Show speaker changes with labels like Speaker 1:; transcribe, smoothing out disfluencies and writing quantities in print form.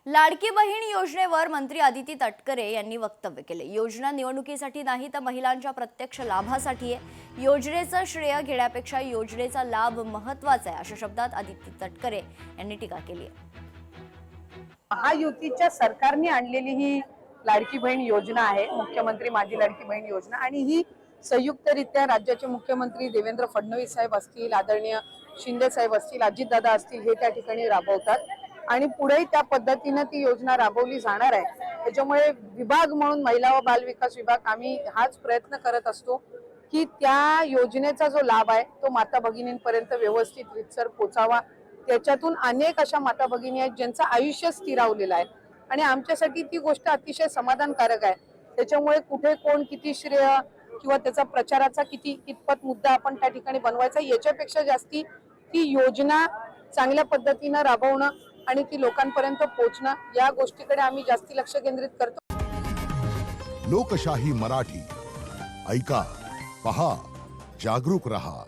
Speaker 1: लाडकी बहीण योजनेवर मंत्री अदिती तटकरे यांनी वक्तव्य केले। योजना निवडणुकीसाठी नाही तर महिलांच्या प्रत्यक्ष लाभासाठी आहे। योजनेचं श्रेय घेण्यापेक्षा योजनेचा लाभ महत्त्वाचा आहे, अशा शब्दात अदिती तटकरे यांनी टीका केली आहे।
Speaker 2: महायुतीच्या सरकारने आणलेली ही लाडकी बहीण योजना आहे, मुख्यमंत्री माझी लाडकी बहीण योजना, आणि ही संयुक्तरित्या राज्याचे मुख्यमंत्री देवेंद्र फडणवीस साहेब असतील, आदरणीय शिंदे साहेब असतील, अजितदादा असतील, हे त्या ठिकाणी राबवतात आणि पुढेही त्या पद्धतीने ती योजना राबवली जाणार आहे। त्याच्यामुळे विभाग म्हणून महिला व बाल विकास विभाग आम्ही हाच प्रयत्न करत असतो की त्या योजनेचा जो लाभ आहे तो माता भगिनींपर्यंत व्यवस्थित रितसर पोचावा। त्याच्यातून अनेक अशा माता भगिनी आहेत ज्यांचं आयुष्य स्थिरावलेलं आहे आणि आमच्यासाठी ती गोष्ट अतिशय समाधानकारक आहे। त्याच्यामुळे कुठे कोण किती श्रेय किंवा त्याचा प्रचाराचा कितपत मुद्दा आपण त्या ठिकाणी बनवायचा, याच्यापेक्षा जास्ती ती योजना चांगल्या पद्धतीने राबवणं आणि ती लोकांपर्यंत पोहोचणं, या गोष्टीकडे आम्ही जास्ती लक्ष केंद्रित करतो।
Speaker 3: लोकशाही मराठी ऐका, पहा, जागरूक रहा।